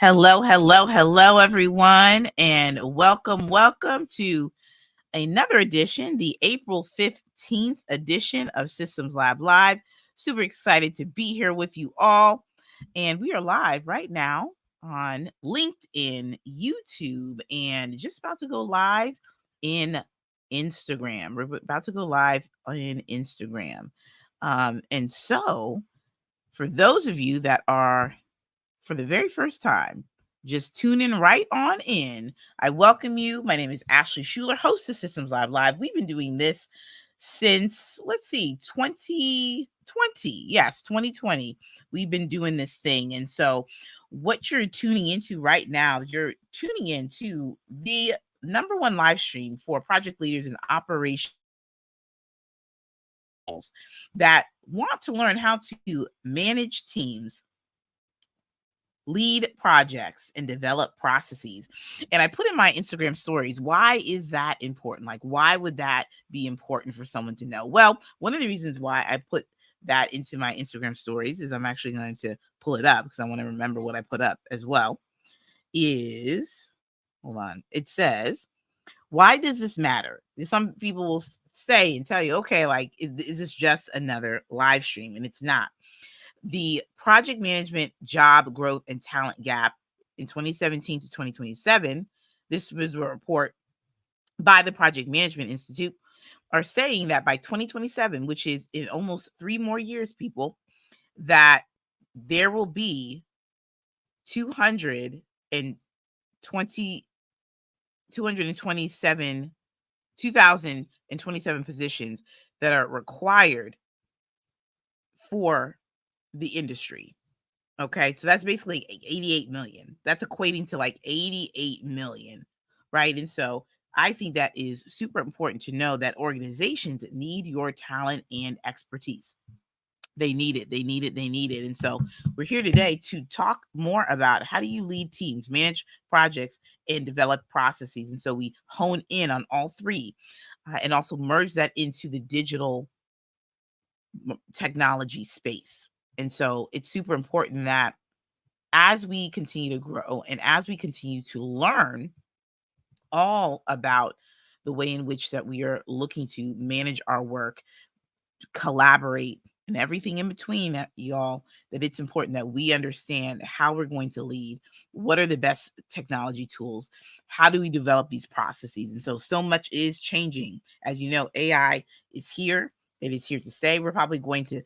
Hello, everyone, and welcome to another edition, the April 15th edition of Systems Lab Live. Super excited to be here with you all. And we are live right now on LinkedIn, YouTube, and just about to go live in Instagram. We're about to go live in Instagram. And so, for those of you that are for the very first time, just tune in right on in. I welcome you. My name is Ashley Schuler, host of Systems Live. We've been doing this since, 2020. Yes, 2020. We've been doing this thing. And so what you're tuning into right now, you're tuning into the number one live stream for project leaders and operations that want to learn how to manage teams, lead projects, and develop processes. And I put in my Instagram stories, why is that important? Like, why would that be important for someone to know? Well, one of the reasons why I put that into my Instagram stories is I'm actually going to pull it up because I want to remember what I put up as well. Is hold on. It says, why does this matter? Some people will say and tell you, okay, like, is this just another live stream? And it's not. The project management job growth and talent gap in 2017 to 2027, this was a report by the Project Management Institute, are saying that by 2027, which is in almost 3 more years, people, that there will be 220 227 2027 positions that are required for the industry. Okay, so that's basically 88 million. That's equating to like 88 million, right? And so I think that is super important to know that organizations need your talent and expertise. They need it. They need it. They need it. And so we're here today to talk more about how do you lead teams, manage projects, and develop processes. And so we hone in on all three and also merge that into the digital technology space. And so it's super important that as we continue to grow and as we continue to learn all about the way in which that we are looking to manage our work, collaborate, and everything in between, that y'all, that it's important that we understand how we're going to lead, what are the best technology tools, how do we develop these processes. And so much is changing. As you know, AI is here. It is here to stay. We're probably going to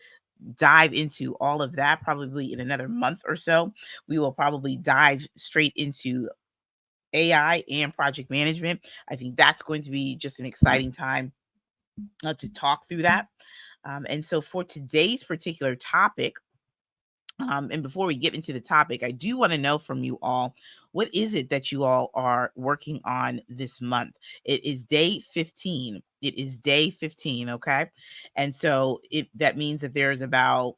dive into all of that probably in another month or so. We will probably dive straight into AI and project management. I think that's going to be just an exciting time to talk through that. And so for today's particular topic, and before we get into the topic, I do want to know from you all, what is it that you all are working on this month? It is day 15. It is day 15, okay? And so that means that there's about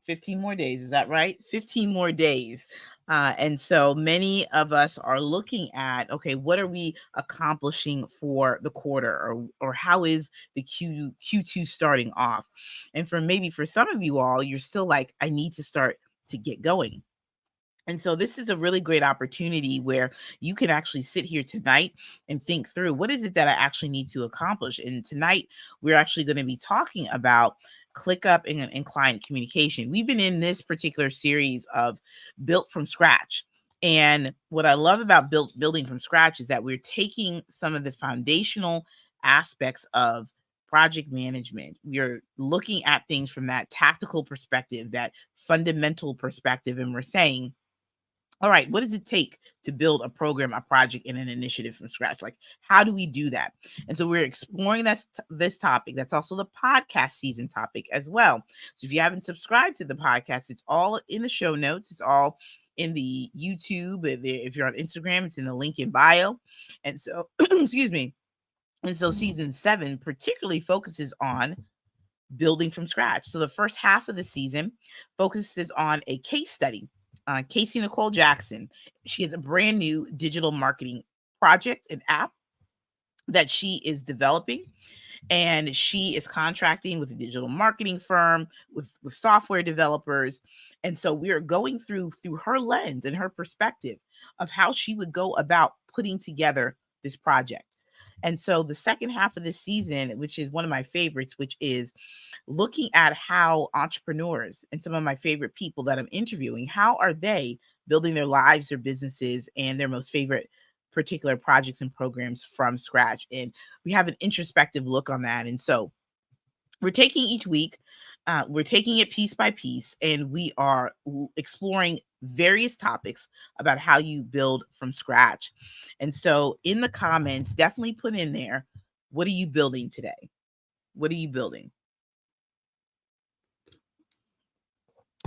15 more days. Is that right? 15 more days. And so many of us are looking at, okay, what are we accomplishing for the quarter, or how is the Q2 starting off? And for some of you all, you're still like, I need to start to get going. And so this is a really great opportunity where you can actually sit here tonight and think through, what is it that I actually need to accomplish? And tonight we're actually going to be talking about ClickUp and client communication. We've been in this particular series of built from scratch. And what I love about building from scratch is that we're taking some of the foundational aspects of project management. We're looking at things from that tactical perspective, that fundamental perspective, and we're saying, all right, what does it take to build a program, a project, and an initiative from scratch? Like, how do we do that? And so we're exploring this topic. That's also the podcast season topic as well. So if you haven't subscribed to the podcast, it's all in the show notes. It's all in the YouTube. If you're on Instagram, it's in the link in bio. And so, excuse me. And so season 7 particularly focuses on building from scratch. So the first half of the season focuses on a case study. Casey Nicole Jackson, she has a brand new digital marketing project, an app that she is developing. and she is contracting with a digital marketing firm, with software developers. And so we are going through her lens and her perspective of how she would go about putting together this project. And so the second half of this season, which is one of my favorites, which is looking at how entrepreneurs and some of my favorite people that I'm interviewing, how are they building their lives, their businesses, and their most favorite particular projects and programs from scratch. And we have an introspective look on that. And so we're taking each week, we're taking it piece by piece, and we are exploring various topics about how you build from scratch. And so in the comments, definitely put in there, what are you building today? What are you building?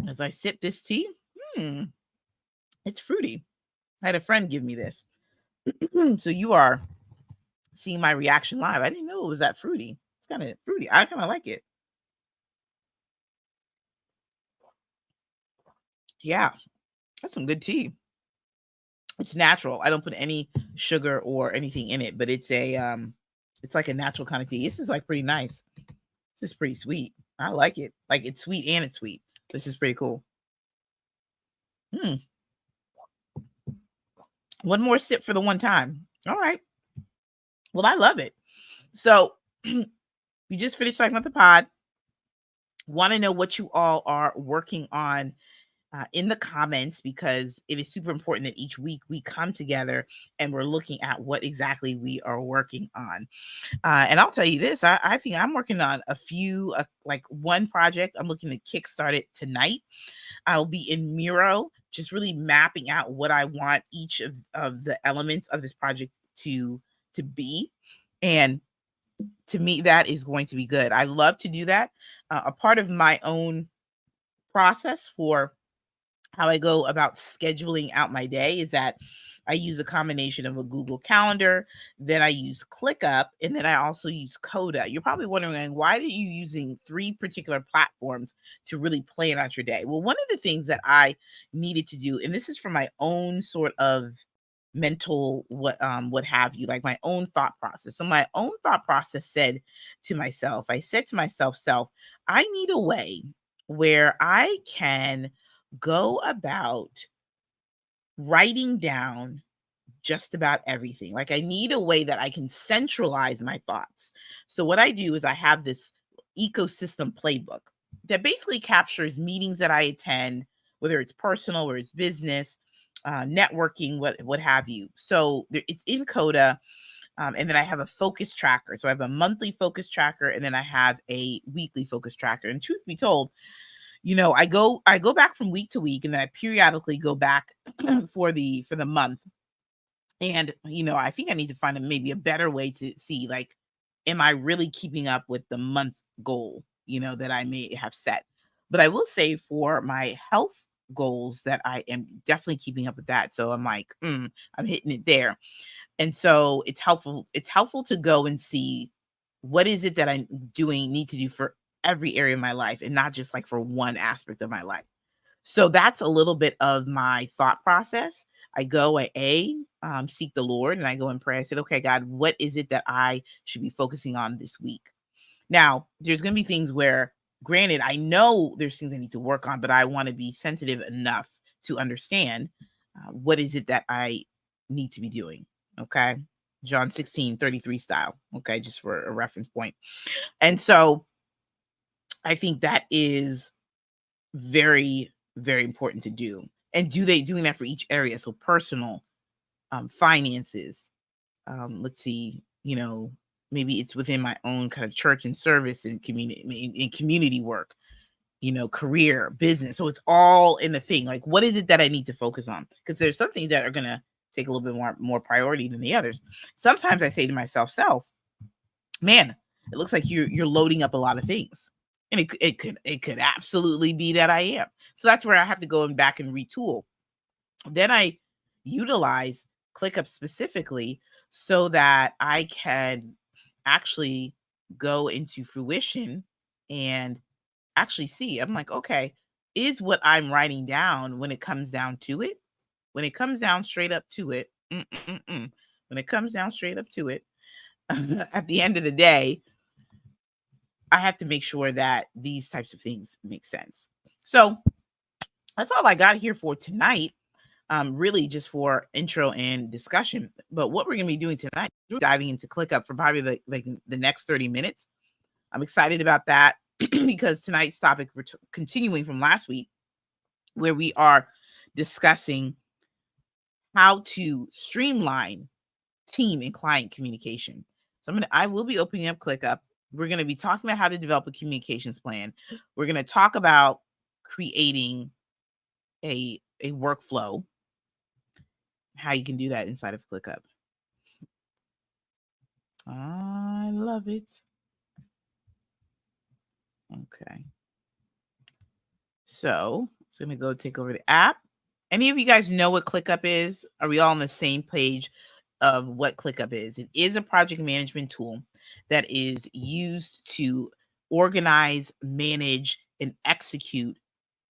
As I sip this tea, it's fruity. I had a friend give me this. So you are seeing my reaction live. I didn't know it was that fruity. It's kind of fruity. I kind of like it. Yeah, that's some good tea. It's natural. I don't put any sugar or anything in it, but it's like a natural kind of tea. This is like pretty nice. This is pretty sweet. I like it. Like it's sweet and it's sweet. This is pretty cool. Hmm. One more sip for the one time. All right. Well, I love it. So we just finished talking about the pod. Want to know what you all are working on in the comments, because it is super important that each week we come together and we're looking at what exactly we are working on. And I'll tell you this, I think I'm working on a few, like one project. I'm looking to kickstart it tonight. I'll be in Miro, just really mapping out what I want each of the elements of this project to be. And to me, that is going to be good. I love to do that. A part of my own process for how I go about scheduling out my day is that I use a combination of a Google Calendar, then I use ClickUp, and then I also use Coda. You're probably wondering, why are you using three particular platforms to really plan out your day? Well, one of the things that I needed to do, and this is for my own sort of mental what have you, like my own thought process. So my own thought process said to myself, I said to myself, I need a way where I can go about writing down just about everything. Like I need a way that I can centralize my thoughts. So what I do is I have this ecosystem playbook that basically captures meetings that I attend, whether it's personal or it's business, networking, what have you. So it's in Coda. And then I have a focus tracker. So I have a monthly focus tracker, and then I have a weekly focus tracker. And truth be told, I go back from week to week, and then I periodically go back for the month. And I think I need to find maybe a better way to see, like, am I really keeping up with the month goal, that I may have set. But I will say for my health goals that I am definitely keeping up with that. So I'm like, I'm hitting it there. And so it's helpful to go and see what is it that I need to do for every area of my life, and not just like for one aspect of my life. So that's a little bit of my thought process. I go, seek the Lord, and I go and pray. I said, okay, God, what is it that I should be focusing on this week? Now, there's going to be things where, granted, I know there's things I need to work on, but I want to be sensitive enough to understand what is it that I need to be doing. Okay. John 16:33 style. Okay. Just for a reference point. And so I think that is very, very important to do. And doing that for each area? So personal, finances, let's see, maybe it's within my own kind of church and service and community work, career, business. So it's all in the thing. Like, what is it that I need to focus on? Because there's some things that are gonna take a little bit more priority than the others. Sometimes I say to myself, man, it looks like you're loading up a lot of things. And it could absolutely be that I am. So that's where I have to go back and retool. Then I utilize ClickUp specifically so that I can actually go into fruition and actually see. I'm like, okay, is what I'm writing down, when it comes down to it, when it comes down straight up to it, when it comes down straight up to it, at the end of the day, I have to make sure that these types of things make sense. So that's all I got here for tonight. Really just for intro and discussion. But what we're going to be doing tonight, we're diving into ClickUp for probably the next 30 minutes. I'm excited about that because tonight's topic, we're continuing from last week, where we are discussing how to streamline team and client communication. So I will be opening up ClickUp. We're going to be talking about how to develop a communications plan. We're going to talk about creating a workflow, how you can do that inside of ClickUp. I love it. Okay. So it's going to go take over the app. Any of you guys know what ClickUp is? Are we all on the same page of what ClickUp is? It is a project management tool that is used to organize, manage, and execute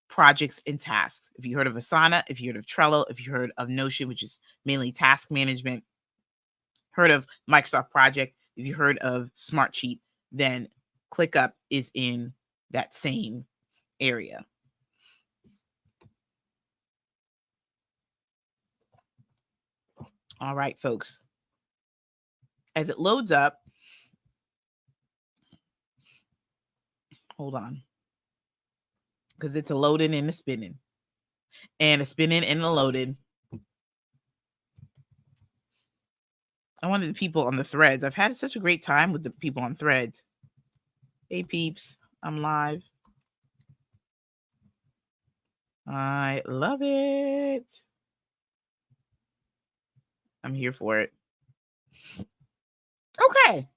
projects and tasks. If you heard of Asana, if you heard of Trello, if you heard of Notion, which is mainly task management, heard of Microsoft Project, if you heard of Smartsheet, then ClickUp is in that same area. All right, folks. As it loads up, hold on, because it's a loading and a spinning, and a spinning and a loading. I wanted the people on the threads. I've had such a great time with the people on threads. Hey, peeps, I'm live. I love it. I'm here for it. Okay.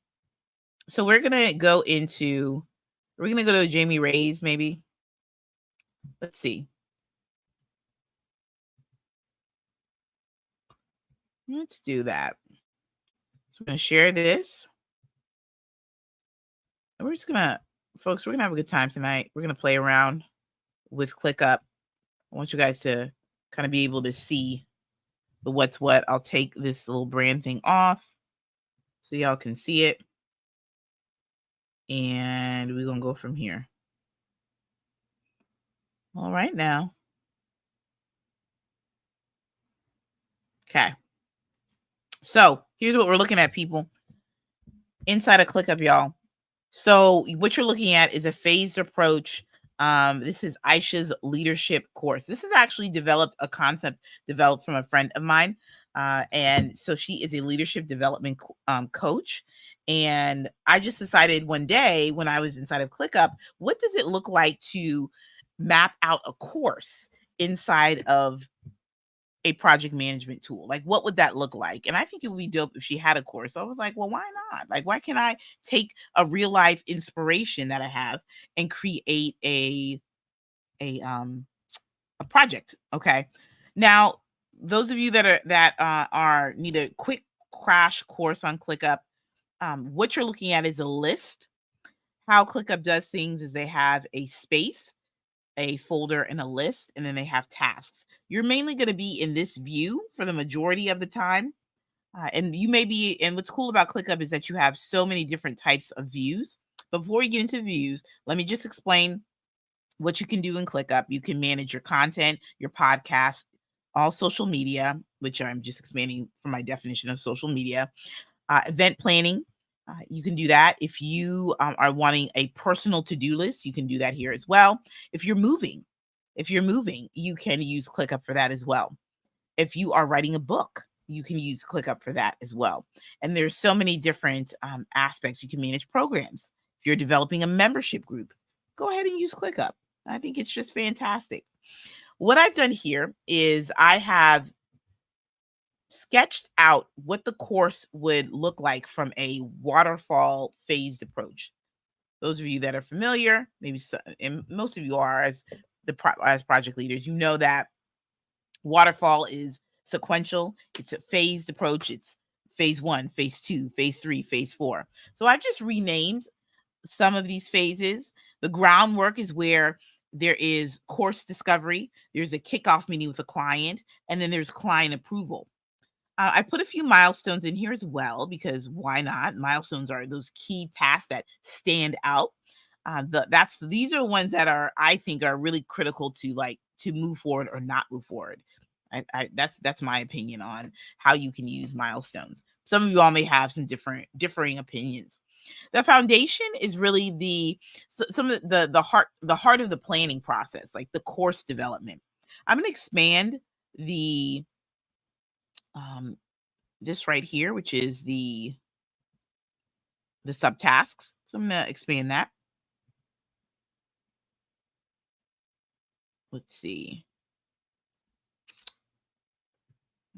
So we're going to go to Jamie Ray's maybe. Let's see. Let's do that. So we're going to share this. And we're just going to, folks, we're going to have a good time tonight. We're going to play around with ClickUp. I want you guys to kind of be able to see the what's what. I'll take this little brand thing off so y'all can see it. And we're going to go from here. All right now. Okay. So here's what we're looking at, people. Inside of ClickUp, y'all. So what you're looking at is a phased approach. This is Aisha's leadership course. This is actually a concept developed from a friend of mine. And so she is a leadership development coach. And I just decided one day when I was inside of ClickUp, what does it look like to map out a course inside of a project management tool? Like, what would that look like? And I think it would be dope if she had a course. So I was like, well, why not? Like, why can't I take a real life inspiration that I have and create a project? Okay. Now, those of you that are need a quick crash course on ClickUp, what you're looking at is a list. How ClickUp does things is they have a space, a folder, and a list, and then they have tasks. You're mainly going to be in this view for the majority of the time. And you may be, and what's cool about ClickUp is that you have so many different types of views. Before we get into views, let me just explain what you can do in ClickUp. You can manage your content, your podcast, all social media, which I'm just expanding from my definition of social media, event planning. You can do that. If you are wanting a personal to-do list, you can do that here as well. If you're moving, you can use ClickUp for that as well. If you are writing a book, you can use ClickUp for that as well. And there's so many different aspects. You can manage programs. If you're developing a membership group, go ahead and use ClickUp. I think it's just fantastic. What I've done here is I have sketched out what the course would look like from a waterfall phased approach. Those of you that are familiar, maybe and most of you are as project leaders, you know that waterfall is sequential. It's a phased approach. It's phase 1, phase 2, phase 3, phase 4. So I've just renamed some of these phases. The groundwork is where there is course discovery, there's a kickoff meeting with a client, and then there's client approval. I put a few milestones in here as well because why not? Milestones are those key tasks that stand out. These are ones that are I think are really critical to like to move forward or not move forward. That's my opinion on how you can use milestones. Some of you all may have some differing opinions. The foundation is really some of the heart of the planning process, like the course development. I'm going to expand the um this right here, which is the subtasks. So I'm going to expand that. Let's see.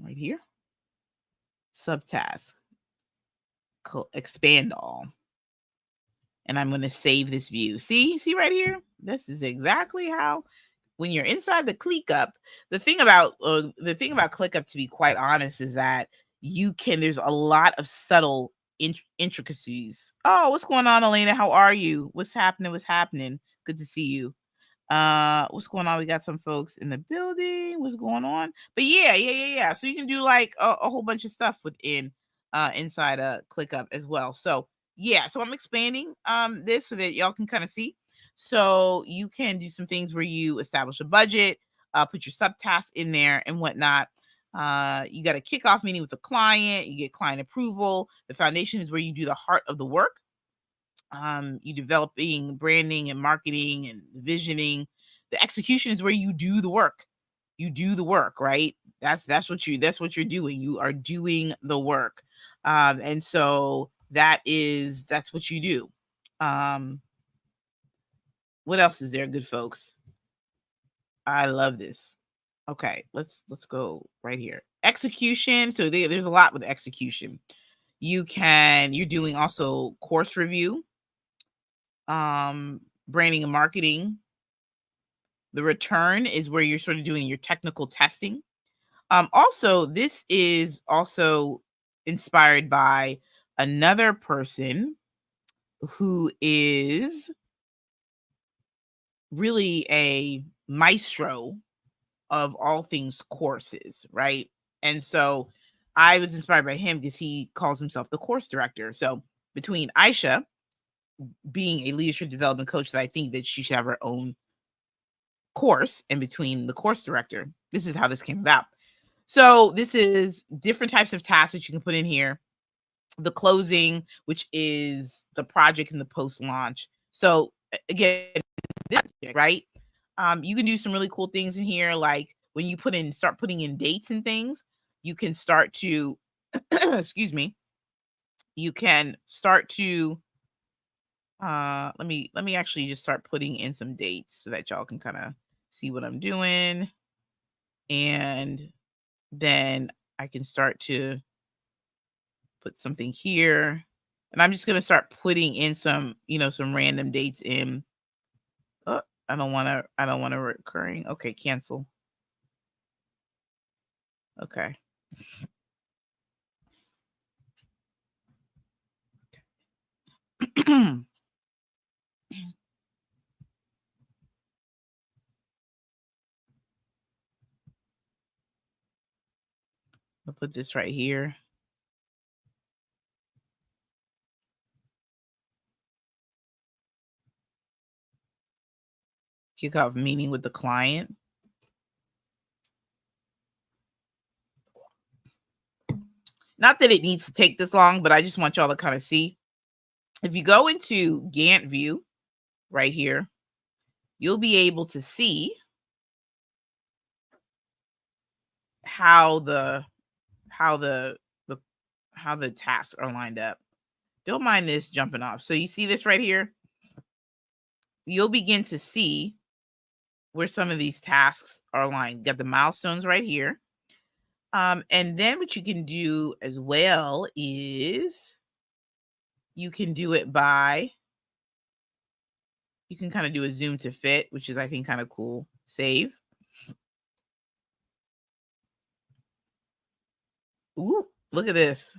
Right here. Subtask. Expand all. And I'm going to save this view. See right here? This is exactly how when you're inside the ClickUp, the thing about ClickUp, to be quite honest, is that there's a lot of subtle intricacies. Oh, what's going on, Elena? How are you? What's happening? What's happening? Good to see you. What's going on? We got some folks in the building. What's going on? But yeah. So you can do like a whole bunch of stuff within inside a ClickUp as well. So yeah, so I'm expanding this so that y'all can kind of see. So you can do some things where you establish a budget, put your subtasks in there and whatnot. You got a kickoff meeting with the client, you get client approval. The foundation is where you do the heart of the work. You developing branding and marketing and visioning. The execution is where you do the work. You do the work, right? That's what you're doing. You are doing the work. And so that's what you do. What else is there, good folks? I love this. Okay, let's go right here. Execution. So there's a lot with execution. You're doing also course review, branding and marketing. The return is where you're sort of doing your technical testing. Also, this is also inspired by another person who is really a maestro of all things courses, right? And so I was inspired by him because he calls himself the course director. So between Aisha being a leadership development coach, that I think that she should have her own course, and between the course director, this is how this came about. So this is different types of tasks that you can put in here. The closing, which is the project and the post launch. So again, this, right? You can do some really cool things in here, like when you start putting in dates and things, you can start to excuse me, you can start to let me actually just start putting in some dates so that y'all can kind of see what I'm doing. And then I can start to put something here. And I'm just going to start putting in some random dates in. Oh, I don't want to recurring. Okay, cancel. Okay. I'll put this right here. Kick off meeting with the client. Not that it needs to take this long, but I just want y'all to kind of see. If you go into Gantt view right here, you'll be able to see how the how the the how the tasks are lined up. Don't mind this jumping off. So you see this right here? You'll begin to see where some of these tasks are aligned. You got the milestones right here. And then what you can do as well is you can do it by, you can kind of do a zoom to fit, which is, I think, kind of cool. Save. Ooh, look at this.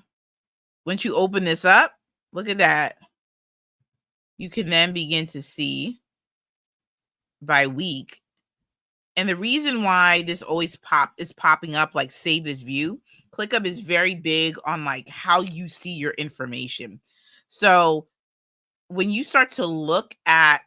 Once you open this up, look at that. You can then begin to see by week And the reason why this always is popping up like save this view, ClickUp is very big on like how you see your information. So when you start to look at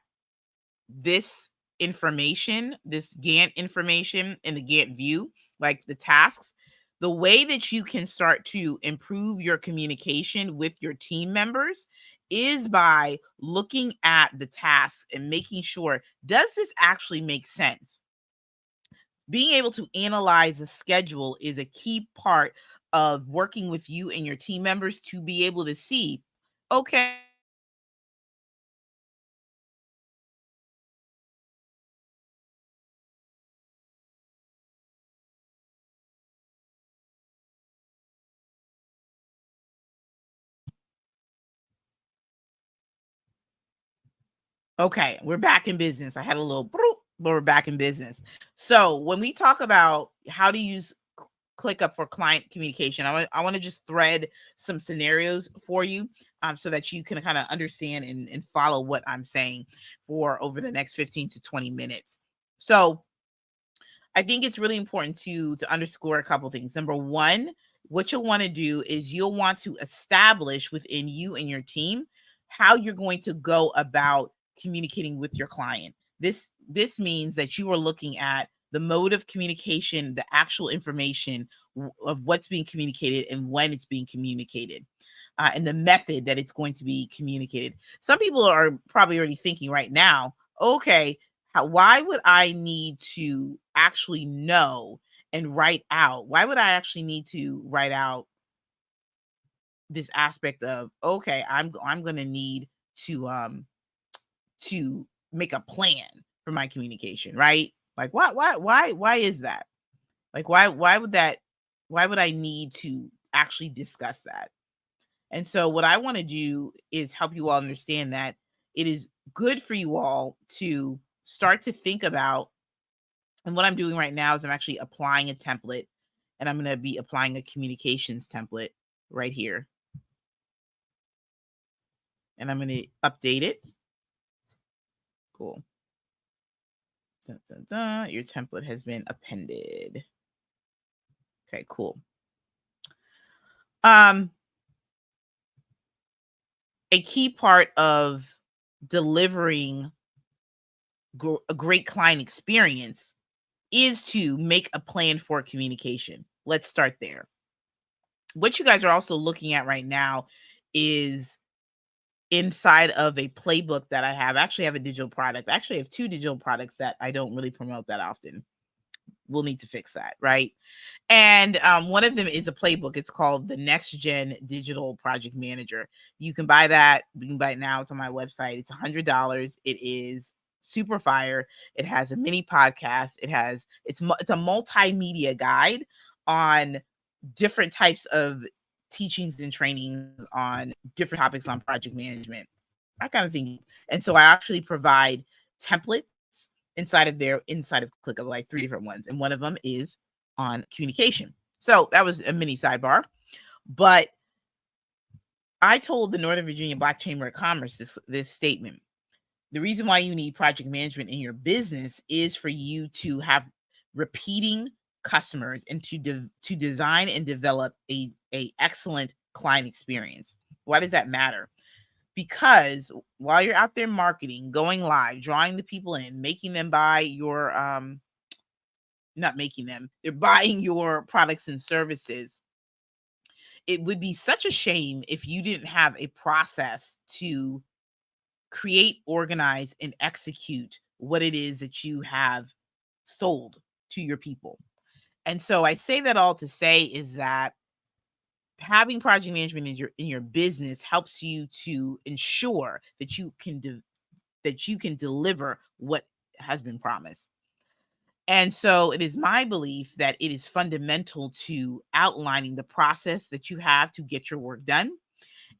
this information, this Gantt information in the Gantt view, like the tasks, the way that you can start to improve your communication with your team members is by looking at the tasks and making sure, does this actually make sense? Being able to analyze the schedule is a key part of working with you and your team members to be able to see, okay, okay, we're back in business. I had a little, broop, but we're back in business. So when we talk about how to use ClickUp for client communication, I want to just thread some scenarios for you, so that you can kind of understand and follow what I'm saying for over the next 15 to 20 minutes. So I think it's really important to underscore a couple things. Number one, what you'll want to do is you'll want to establish within you and your team how you're going to go about communicating with your client. This means that you are looking at the mode of communication, the actual information of what's being communicated and when it's being communicated, and the method that it's going to be communicated. Some people are probably already thinking right now, okay, why would I need to actually know and write out? Why would I actually need to write out this aspect of, okay, I'm going to need to make a plan for my communication, right? Like why is that? Like why would I need to actually discuss that? And so what I want to do is help you all understand that it is good for you all to start to think about. And what I'm doing right now is I'm actually applying a template, and I'm going to be applying a communications template right here. And I'm going to update it. Cool. Dun, dun, dun. Your template has been appended. Okay, cool. Um, a key part of delivering a great client experience is to make a plan for communication. Let's start there. What you guys are also looking at right now is inside of a playbook that I have. I actually have a digital product. I actually have two digital products that I don't really promote that often. We'll need to fix that, right? And one of them is a playbook. It's called the Next Gen Digital Project Manager. You can buy that. You can buy it now. It's on my website. It's $100. It is super fire. It has a mini podcast. It's a multimedia guide on different types of teachings and trainings on different topics on project management, that kind of thing. And so I actually provide templates inside of ClickUp, like 3 different ones, and one of them is on communication. So that was a mini sidebar. But I told the Northern Virginia Black Chamber of Commerce this statement. The reason why you need project management in your business is for you to have repeating customers and to design and develop a excellent client experience. Why does that matter? Because while you're out there marketing, going live, drawing the people in, making them buy your not making them, they're buying your products and services, it would be such a shame if you didn't have a process to create, organize, and execute what it is that you have sold to your people. And so I say that all to say is that having project management in your business helps you to ensure that you can deliver what has been promised. And so it is my belief that it is fundamental to outlining the process that you have to get your work done.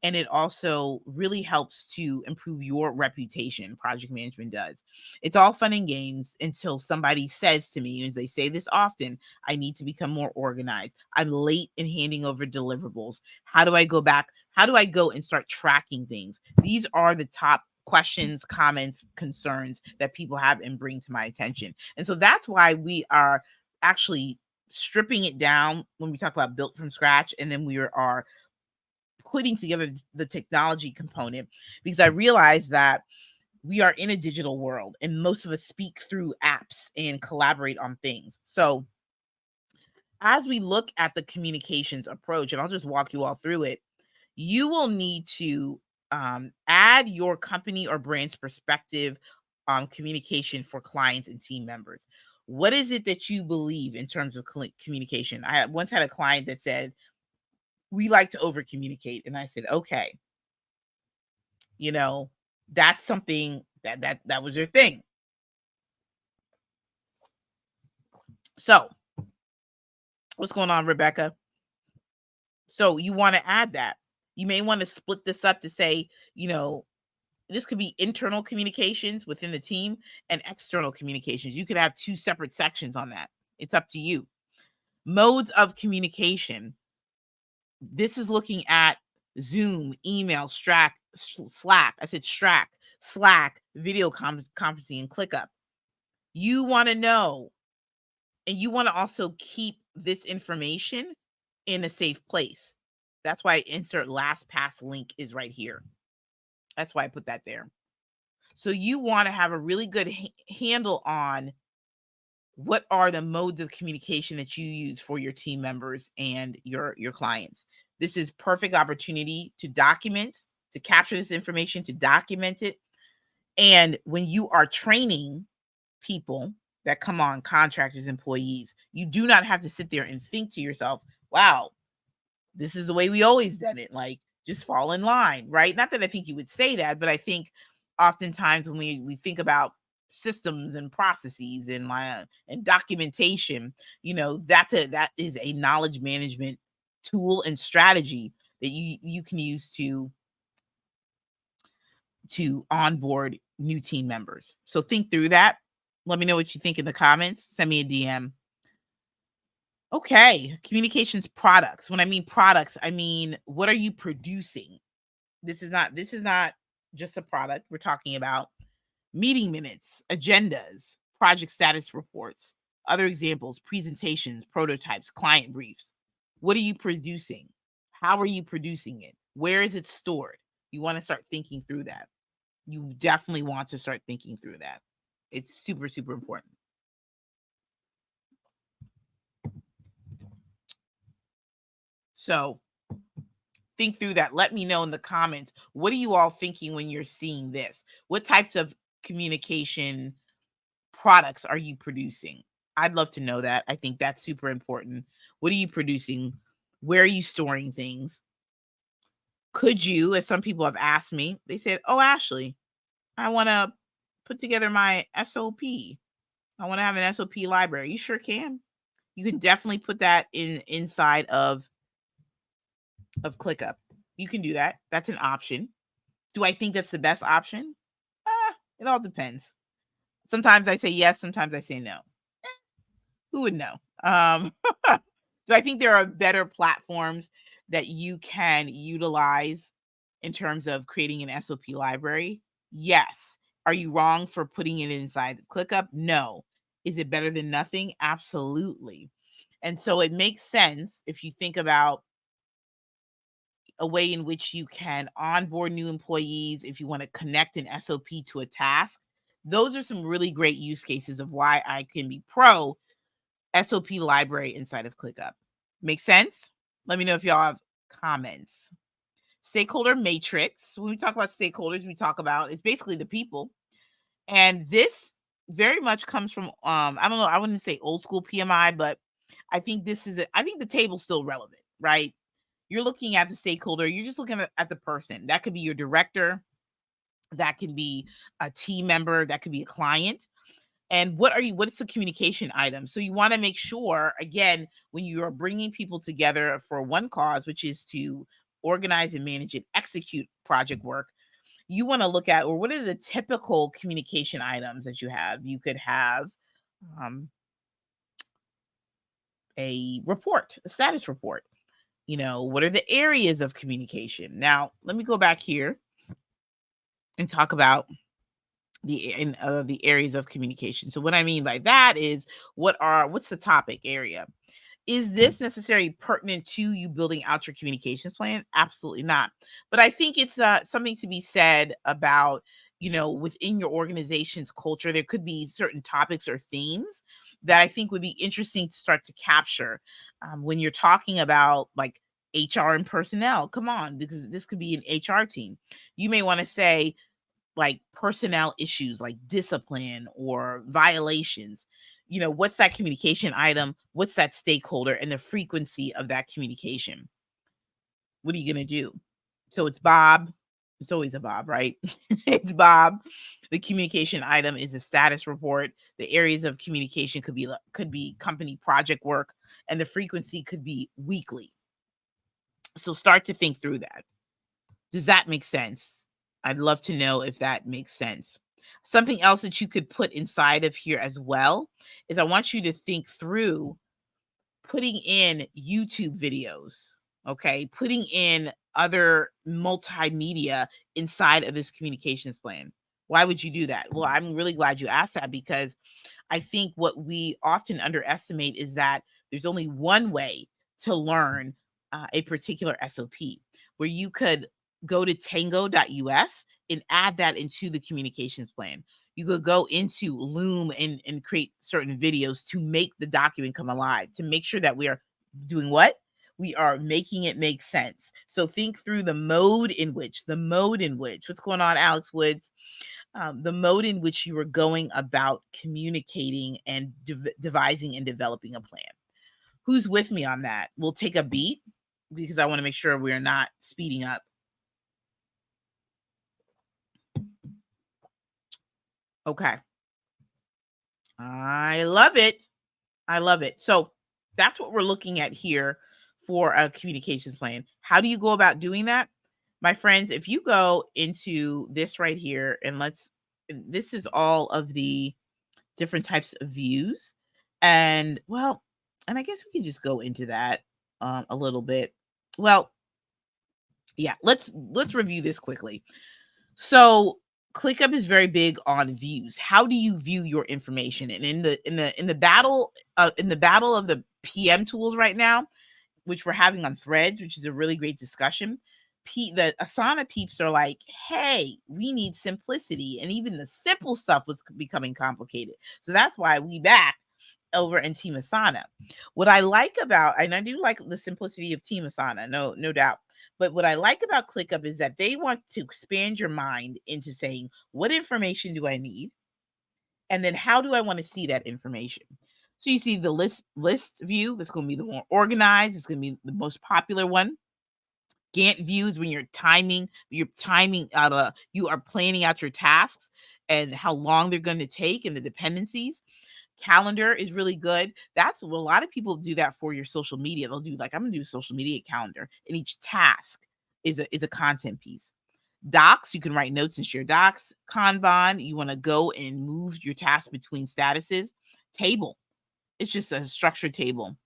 And it also really helps to improve your reputation. Project management does. It's all fun and games until somebody says to me, and they say this often, I need to become more organized. I'm late in handing over deliverables. How do I go back? How do I go and start tracking things? These are the top questions, comments, concerns that people have and bring to my attention. And so that's why we are actually stripping it down when we talk about built from scratch, and then we are putting together the technology component, because I realize that we are in a digital world and most of us speak through apps and collaborate on things. So as we look at the communications approach, and I'll just walk you all through it, you will need to add your company or brand's perspective on communication for clients and team members. What is it that you believe in terms of communication? I once had a client that said, we like to over communicate. And I said, okay, you know, that's something that was your thing. So what's going on, Rebecca? So you want to add that. You may want to split this up to say, this could be internal communications within the team and external communications. You could have two separate sections on that. It's up to you. Modes of communication. This is looking at Zoom, email, Slack. I said Slack, video conferencing, and ClickUp. You want to know, and you want to also keep this information in a safe place. That's why insert LastPass link is right here. That's why I put that there. So you want to have a really good handle on what are the modes of communication that you use for your team members and your clients. This is perfect opportunity to document, to capture this information, to document it. And when you are training people that come on, contractors, employees, you do not have to sit there and think to yourself, wow, this is the way we always done it. Like, just fall in line, right? Not that I think you would say that, but I think oftentimes when we think about systems and processes and documentation, that is a knowledge management tool and strategy that you can use to onboard new team members. So think through that. Let me know what you think in the comments. Send me a DM. Okay, communications products. When I mean products, I mean, what are you producing? This is not just a product. We're talking about meeting minutes, agendas, project status reports, other examples, presentations, prototypes, client briefs. What are you producing? How are you producing it? Where is it stored? You want to start thinking through that. You definitely want to start thinking through that. It's super, super important. So think through that. Let me know in the comments. What are you all thinking when you're seeing this? What types of communication products are you producing? I'd love to know that. I think that's super important. What are you producing? Where are you storing things? Could you, as some people have asked me, they said, oh, Ashley, I want to put together my SOP. I want to have an SOP library. You sure can. You can definitely put that inside of ClickUp. You can do that. That's an option. Do I think that's the best option? It all depends. Sometimes I say yes, sometimes I say no. Who would know? So I think there are better platforms that you can utilize in terms of creating an SOP library. Yes. Are you wrong for putting it inside ClickUp? No. Is it better than nothing? Absolutely. And so it makes sense if you think about a way in which you can onboard new employees, if you want to connect an SOP to a task. Those are some really great use cases of why I can be pro SOP library inside of ClickUp. Make sense? Let me know if y'all have comments. Stakeholder matrix. When we talk about stakeholders, we talk about, it's basically the people. And this very much comes from, I don't know, I wouldn't say old school PMI, but I think I think the table's still relevant, right? You're looking at the stakeholder, you're just looking at the person. That could be your director, that can be a team member, that could be a client. And what's the communication item? So you want to make sure, again, when you are bringing people together for one cause, which is to organize and manage and execute project work, you want to look at, or what are the typical communication items that you have? You could have a report, a status report. What are the areas of communication? Now, let me go back here and talk about the areas of communication. So what I mean by that is what's the topic area? Is this necessarily pertinent to you building out your communications plan? Absolutely not. But I think it's something to be said about, within your organization's culture, there could be certain topics or themes that I think would be interesting to start to capture when you're talking about like HR and personnel. Come on, because this could be an HR team. You may want to say, like personnel issues like discipline or violations. What's that communication item? What's that stakeholder and the frequency of that communication? What are you going to do? So it's Bob. It's always a Bob, right? It's Bob. The communication item is a status report. The areas of communication could be company project work, and the frequency could be weekly. So start to think through that. Does that make sense? I'd love to know if that makes sense. Something else that you could put inside of here as well is I want you to think through putting in YouTube videos, okay? Putting in other multimedia inside of this communications plan. Why would you do that? Well, I'm really glad you asked that because I think what we often underestimate is that there's only one way to learn a particular SOP, where you could go to tango.us and add that into the communications plan. You could go into Loom and create certain videos to make the document come alive, to make sure that we are doing what? We are making it make sense. So think through what's going on, Alex Woods? The mode in which you were going about communicating and devising and developing a plan. Who's with me on that? We'll take a beat because I want to make sure we're not speeding up. Okay. I love it. I love it. So that's what we're looking at here for a communications plan. How do you go about doing that? My friends, if you go into this right here, and this is all of the different types of views. And well, and I guess we can just go into that a little bit. Well, yeah, let's review this quickly. So ClickUp is very big on views. How do you view your information? And in the battle of the PM tools right now, which we're having on Threads, which is a really great discussion. The Asana peeps are like, hey, we need simplicity. And even the simple stuff was becoming complicated. So that's why we back over in Team Asana. What I like about, and I do like the simplicity of Team Asana, no doubt. But what I like about ClickUp is that they want to expand your mind into saying, what information do I need? And then how do I want to see that information? So you see the list view, that's going to be the more organized, it's going to be the most popular one. Gantt views when you are planning out your tasks and how long they're going to take and the dependencies. Calendar is really good. That's what a lot of people do that for your social media. They'll do like, I'm going to do a social media calendar, and each task is a content piece. Docs, you can write notes and share docs. Kanban, you want to go and move your tasks between statuses. Table, it's just a structured table.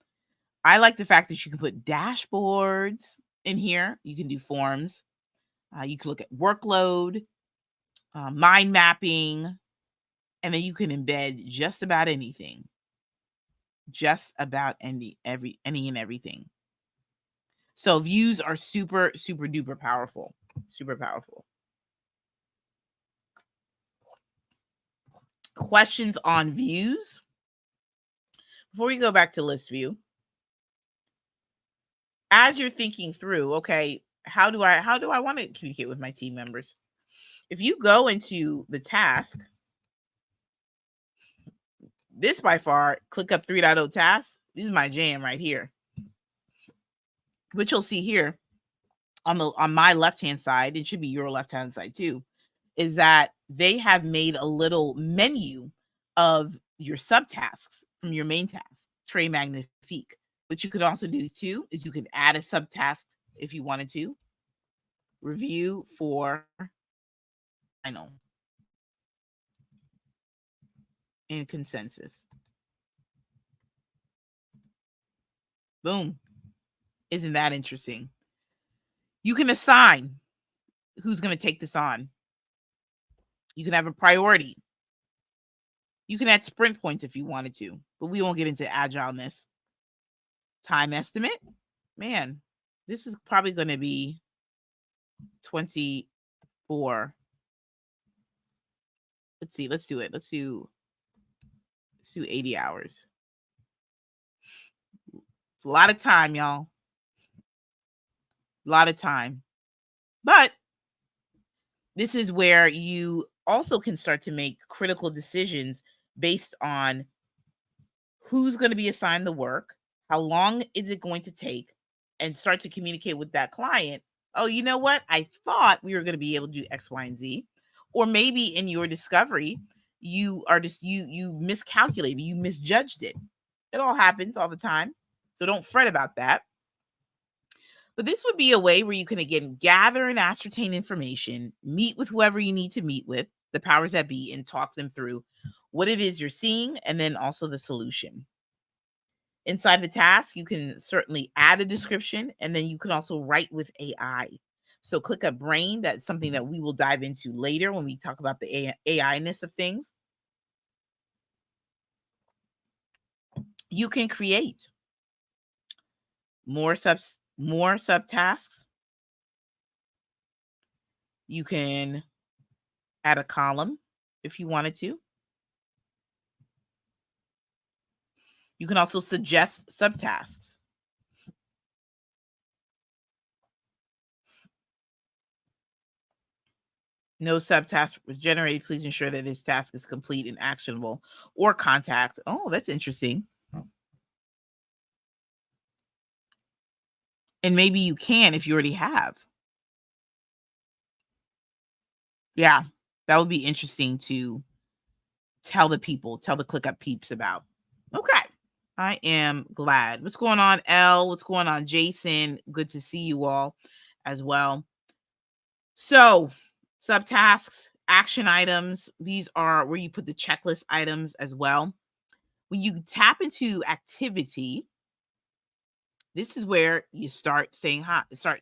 I like the fact that you can put dashboards in here. You can do forms. You can look at workload, mind mapping, and then you can embed just about anything. Just about any and everything. So views are super, super duper powerful. Super powerful. Questions on views? Before we go back to list view, as you're thinking through, okay, how do I want to communicate with my team members? If you go into the task, this by far, ClickUp 3.0 tasks, this is my jam right here. Which you'll see here on my left-hand side, it should be your left-hand side too, is that they have made a little menu of your subtasks from your main task, Très Magnifique. What you could also do too is you could add a subtask if you wanted to. Review for final and consensus. Boom. Isn't that interesting? You can assign who's going to take this on. You can have a priority. You can add sprint points if you wanted to, but we won't get into agileness. Time estimate. Man, this is probably going to be 24. Let's see. Let's do it. Let's do 80 hours. It's a lot of time, y'all. A lot of time. But this is where you also can start to make critical decisions based on who's going to be assigned the work, how long is it going to take, and start to communicate with that client. Oh, you know what? I thought we were going to be able to do X, Y, and Z. Or maybe in your discovery, you are just you miscalculated, you misjudged it. It all happens all the time. So don't fret about that. But this would be a way where you can, again, gather and ascertain information, meet with whoever you need to meet with, the powers that be, and talk them through what it is you're seeing and then also the solution. Inside the task, you can certainly add a description, and then you can also write with AI. So ClickUp Brain, that's something that we will dive into later when we talk about the AI-ness of things. You can create more subtasks. You can add a column if you wanted to. You can also suggest subtasks. No subtask was generated. Please ensure that this task is complete and actionable, or contact. Oh, that's interesting. And maybe you can if you already have. Yeah, that would be interesting to tell the ClickUp peeps about. Okay. I am glad. What's going on, Elle? What's going on, Jason? Good to see you all as well. So, subtasks, action items, these are where you put the checklist items as well. When you tap into activity, this is where you start saying hi, start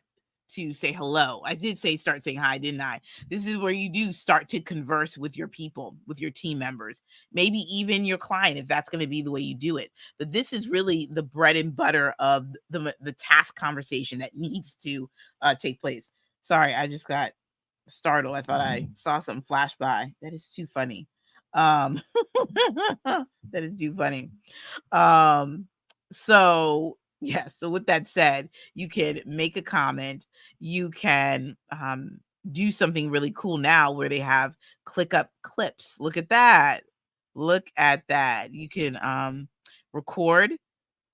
to say hello. I did say start saying hi, didn't I? This is where you do start to converse with your people, with your team members, maybe even your client, if that's going to be the way you do it. But this is really the bread and butter of the task conversation that needs to take place. Sorry, I just got startled. I thought I saw something flash by. That is too funny. That is too funny. So yeah, so with that said, you can make a comment. You can do something really cool now where they have ClickUp clips. Look at that. Look at that. You can record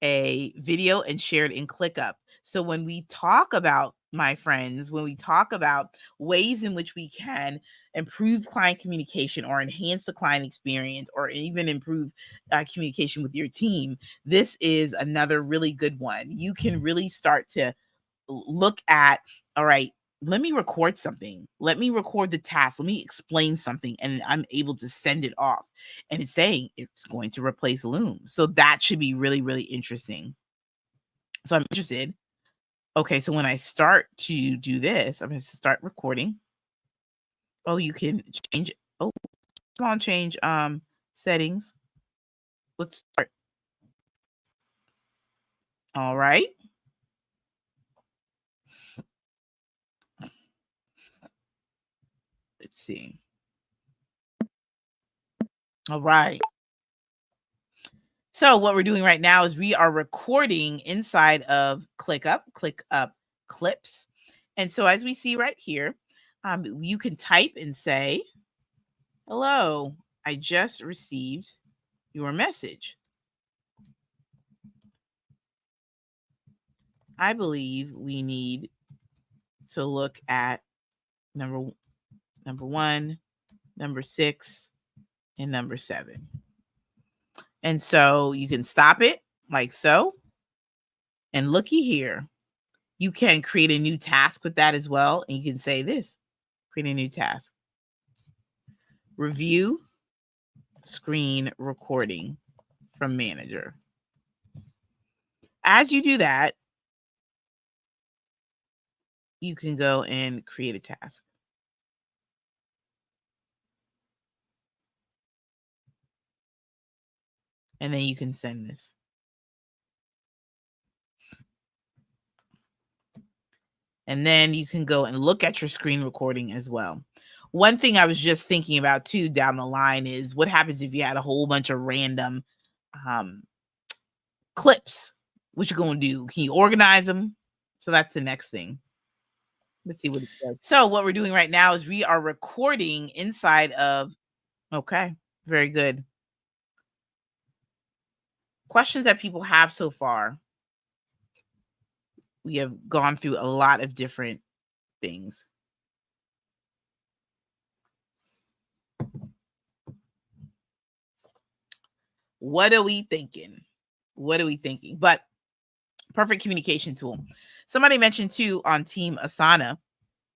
a video and share it in ClickUp. So when we talk about, my friends, when we talk about ways in which we can improve client communication or enhance the client experience or even improve communication with your team, this is another really good one. You can really start to look at, all right, let me record something. Let me record the task. Let me explain something. And I'm able to send it off. And it's saying it's going to replace Loom. So that should be really, really interesting. So I'm interested. Okay, so when I start to do this, I'm going to start recording. Oh, you can change. Oh, come on, change settings. Let's start. All right. Let's see. All right. So what we're doing right now is we are recording inside of ClickUp clips. And so as we see right here, you can type and say, hello, I just received your message. I believe we need to look at number 1, number 6, and number 7. And so you can stop it like so. And looky here, you can create a new task with that as well. And you can say this, create a new task. Review screen recording from manager. As you do that, you can go and create a task. and then you can send this. And then you can go and look at your screen recording as well. One thing I was just thinking about too down the line is what happens if you had a whole bunch of random um, clips? What you gonna do? Can you organize them? So that's the next thing. Let's see what it says. So what we're doing right now is we are recording inside of. Okay, very good. Questions that people have so far. We have gone through a lot of different things. What are we thinking? What are we thinking? But perfect communication tool. Somebody mentioned too on Team Asana,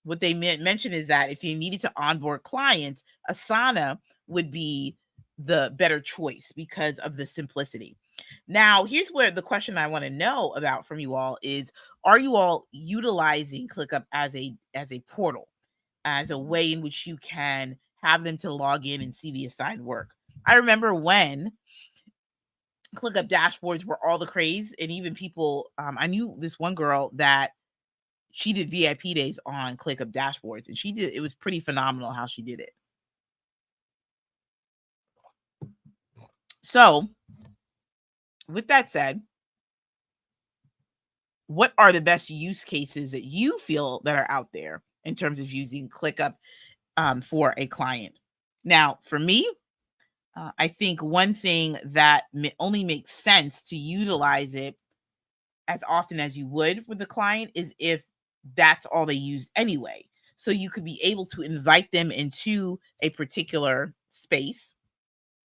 what they mentioned is that if you needed to onboard clients, Asana would be the better choice because of the simplicity. Now, here's where the question I want to know about from you all is: are you all utilizing ClickUp as a portal, as a way in which you can have them to log in and see the assigned work? I remember when ClickUp dashboards were all the craze, and even people, I knew this one girl that she did VIP days on ClickUp dashboards, and it was pretty phenomenal how she did it. So, with that said, what are the best use cases that you feel that are out there in terms of using ClickUp for a client? Now, for me, I think one thing that only makes sense to utilize it as often as you would with the client is if that's all they use anyway. So you could be able to invite them into a particular space,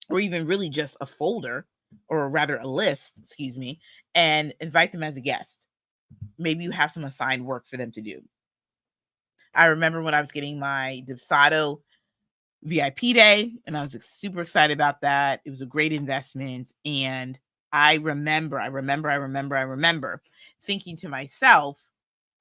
or even really just a folder, or rather a list, excuse me, and invite them as a guest. Maybe you have some assigned work for them to do. I remember when I was getting my Dipsado VIP day, and I was super excited about that. It was a great investment. And I remember thinking to myself,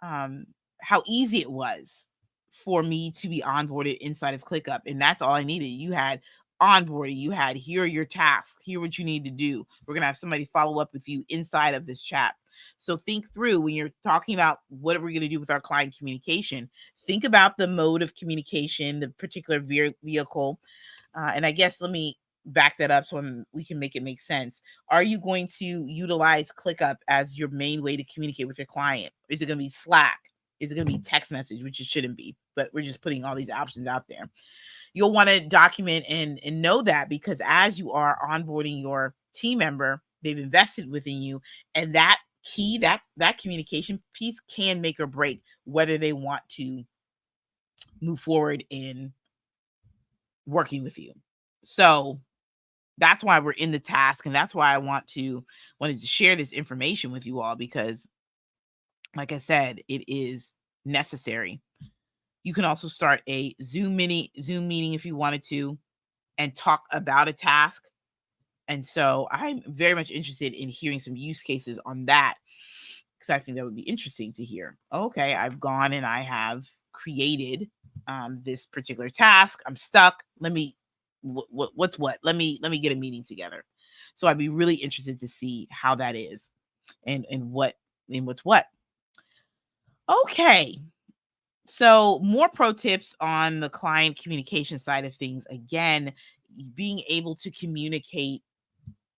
um, how easy it was for me to be onboarded inside of ClickUp. And that's all I needed. You had onboarding, you had here are your tasks, here what you need to do. We're gonna have somebody follow up with you inside of this chat. So think through when you're talking about what are we gonna do with our client communication. Think about the mode of communication, the particular vehicle. And I guess let me back that up so we can make it make sense. Are you going to utilize ClickUp as your main way to communicate with your client? Is it going to be Slack? Is it going to be text message, which it shouldn't be, but we're just putting all these options out there. You'll want to document and know that, because as you are onboarding your team member, they've invested within you, and that key, that communication piece can make or break whether they want to move forward in working with you. So that's why we're in the task, and that's why I wanted to share this information with you all, because like I said, it is necessary. You can also start a Zoom meeting if you wanted to, and talk about a task. And so I'm very much interested in hearing some use cases on that, because I think that would be interesting to hear. Okay, I've gone and I have created this particular task. I'm stuck. Let me what's what? Let me get a meeting together. So I'd be really interested to see how that is, and what's what. Okay. So more pro tips on the client communication side of things. Again, being able to communicate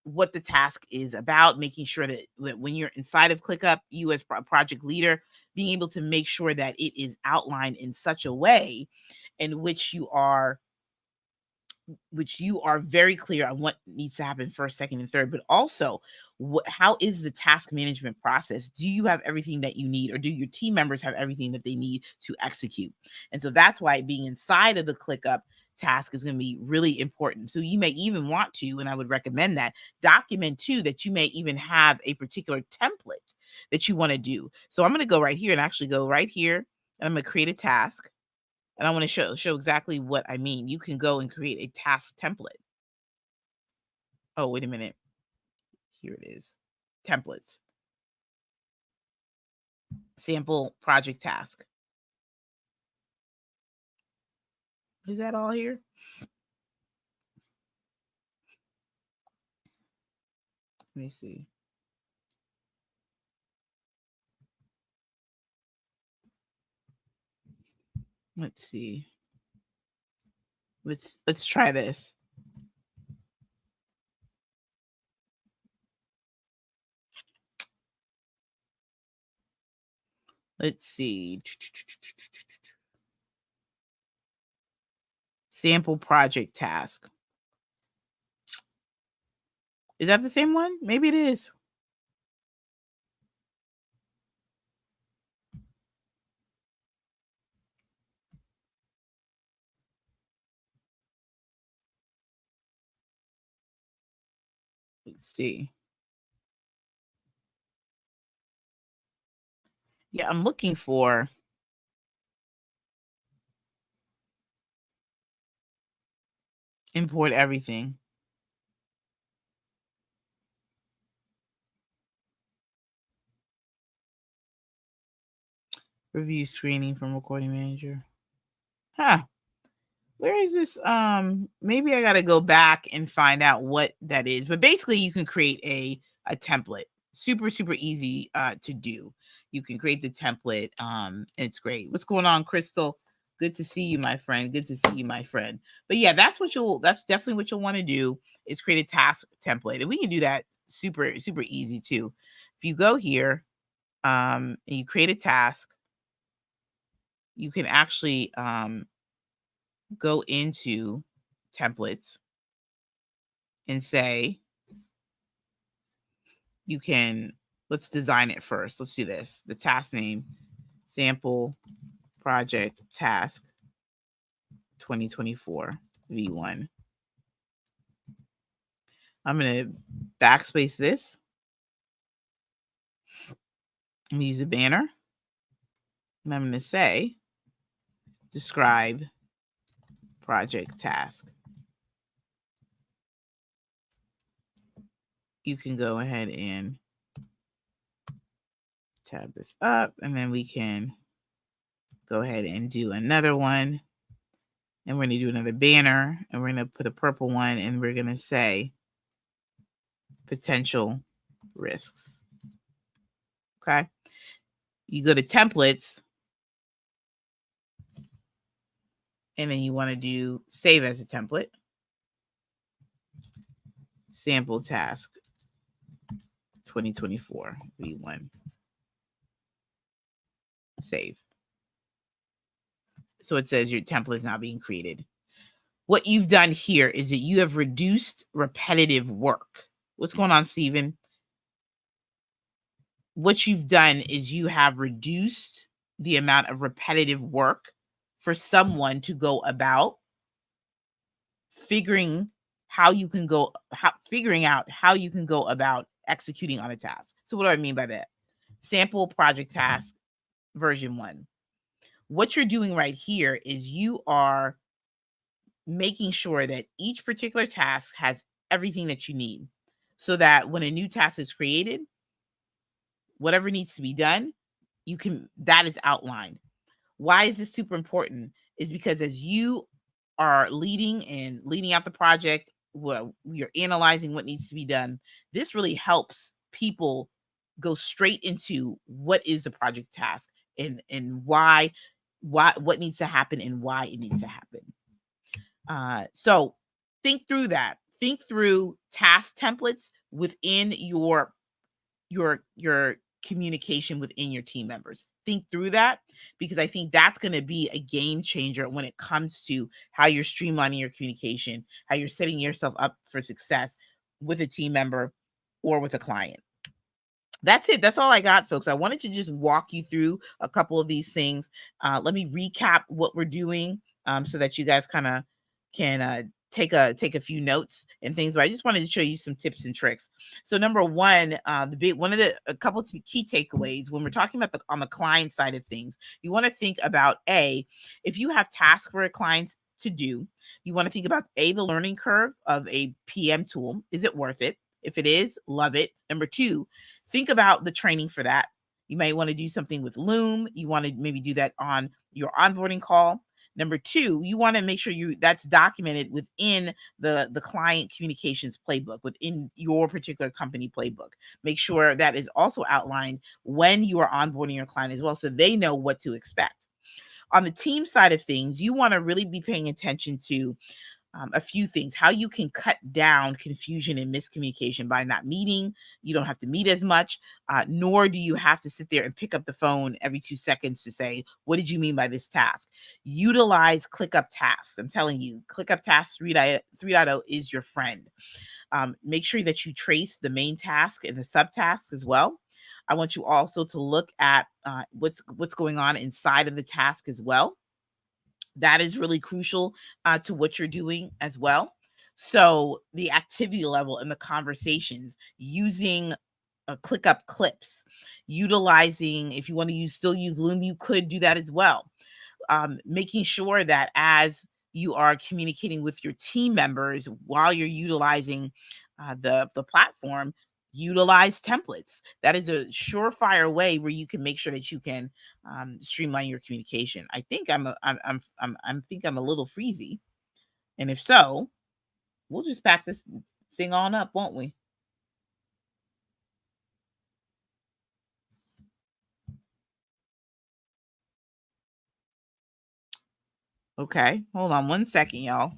what the task is about, making sure that when you're inside of ClickUp, you as project leader, being able to make sure that it is outlined in such a way in which you are very clear on what needs to happen first, second, and third, but also how is the task management process? Do you have everything that you need, or do your team members have everything that they need to execute? And so that's why being inside of the ClickUp task is going to be really important. So you may even want to, and I would recommend that, document too that you may even have a particular template that you want to do. So I'm going to go right here and actually go right here, and I'm going to create a task. And I want to show exactly what I mean. You can go and create a task template. Oh, wait a minute. Here it is. Templates. Sample project task. Is that all here? Let me see. Let's see. Let's try this. Let's see. Sample project task. Is that the same one? Maybe it is. Let's see. Yeah, I'm looking for import everything. Review screening from recording manager. Huh. Where is this? Maybe I gotta go back and find out what that is. But basically you can create a template. Super, super easy to do. You can create the template. It's great. What's going on, Crystal? Good to see you, my friend. Good to see you, my friend. But yeah, that's definitely what you'll want to do is create a task template. And we can do that super, super easy too. If you go here, and you create a task, you can actually go into templates and say, let's design it first. Let's do this. The task name, sample project task 2024 V1. I'm going to backspace this. I'm going to use a banner. And I'm going to say, describe project task. You can go ahead and tab this up, and then we can go ahead and do another one. And we're going to do another banner, and we're going to put a purple one, and we're going to say potential risks. Okay. You go to templates, and then you want to do save as a template. Sample task 2024 V1. Save. So it says your template is now being created. What you've done here is that you have reduced repetitive work. What's going on, Stephen? What you've done is you have reduced the amount of repetitive work for someone to go about figuring out how you can go about executing on a task. So what do I mean by that? Sample project task version 1. What you're doing right here is you are making sure that each particular task has everything that you need, so that when a new task is created, whatever needs to be done, that is outlined. Why is this super important? Is because as you are leading out the project, well, you're analyzing what needs to be done. This really helps people go straight into what is the project task and why what needs to happen and why it needs to happen. So think through that. Think through task templates within your communication within your team members. Think through that, because I think that's going to be a game changer when it comes to how you're streamlining your communication, how you're setting yourself up for success with a team member or with a client. That's it. That's all I got, folks. I wanted to just walk you through a couple of these things. Let me recap what we're doing so that you guys kind of can take a few notes and things, but I just wanted to show you some tips and tricks. So number one, a couple of key takeaways when we're talking about on the client side of things, you want to think about if you have tasks for a client to do, you want to think about the learning curve of a PM tool. Is it worth it? If it is, love it. Number two, think about the training for that. You might want to do something with Loom. You want to maybe do that on your onboarding call. Number two, you want to make sure that's documented within the client communications playbook, within your particular company playbook. Make sure that is also outlined when you are onboarding your client as well, so they know what to expect. On the team side of things, you want to really be paying attention to a few things: how you can cut down confusion and miscommunication by not meeting. You don't have to meet as much, nor do you have to sit there and pick up the phone every 2 seconds to say, what did you mean by this task? Utilize ClickUp Tasks. I'm telling you, ClickUp Tasks 3.0 is your friend. Make sure that you trace the main task and the subtasks as well. I want you also to look at what's going on inside of the task as well. That is really crucial to what you're doing as well. So the activity level and the conversations, using ClickUp clips, utilizing, if you want to still use Loom, you could do that as well. Making sure that as you are communicating with your team members while you're utilizing the platform, utilize templates. That is a surefire way where you can make sure that you can streamline your communication. I think I'm think I'm a little freezy, and if so, we'll just pack this thing on up, won't we? Okay, hold on one second, y'all.